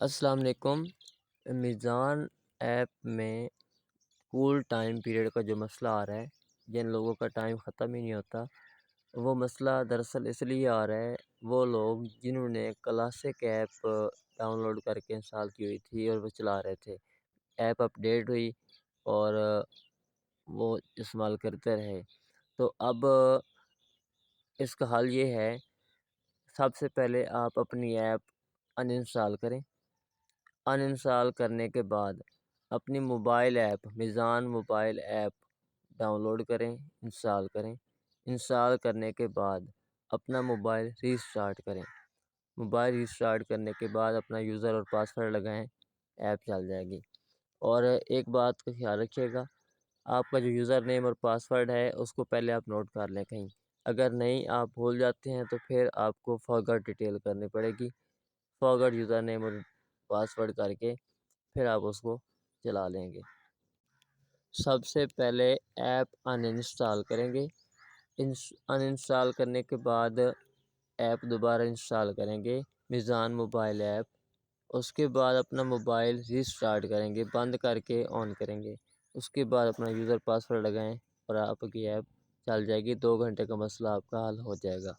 السلام علیکم۔ میزان ایپ میں کول ٹائم پیریڈ کا جو مسئلہ آ رہا ہے، جن لوگوں کا ٹائم ختم ہی نہیں ہوتا، وہ مسئلہ دراصل اس لیے آ رہا ہے، وہ لوگ جنہوں نے کلاسک ایپ ڈاؤن لوڈ کر کے انسٹال کی ہوئی تھی اور وہ چلا رہے تھے، ایپ اپڈیٹ ہوئی اور وہ استعمال کرتے رہے۔ تو اب اس کا حل یہ ہے، سب سے پہلے آپ اپنی ایپ ان انسٹال کریں۔ ان انسٹال کرنے کے بعد اپنی موبائل ایپ میزان موبائل ایپ ڈاؤن لوڈ کریں، انسٹال کریں۔ انسٹال کرنے کے بعد اپنا موبائل ریسٹارٹ کریں۔ موبائل ریسٹارٹ کرنے کے بعد اپنا یوزر اور پاسورڈ لگائیں، ایپ چل جائے گی۔ اور ایک بات کا خیال رکھیے گا، آپ کا جو یوزر نیم اور پاسورڈ ہے اس کو پہلے آپ نوٹ کر لیں کہیں، اگر نہیں آپ بھول جاتے ہیں تو پھر آپ کو فارگٹ ڈیٹیل کرنی پڑے گی، فارگٹ یوزر نیم اور پاسورڈ کر کے پھر آپ اس کو چلا لیں گے۔ سب سے پہلے ایپ ان انسٹال کریں گے۔ ان انسٹال کرنے کے بعد ایپ دوبارہ انسٹال کریں گے، میزان موبائل ایپ۔ اس کے بعد اپنا موبائل ریسٹارٹ کریں گے، بند کر کے آن کریں گے۔ اس کے بعد اپنا یوزر پاسورڈ لگائیں اور آپ کی ایپ چل جائے گی۔ 2 گھنٹے کا مسئلہ آپ کا حل ہو جائے گا۔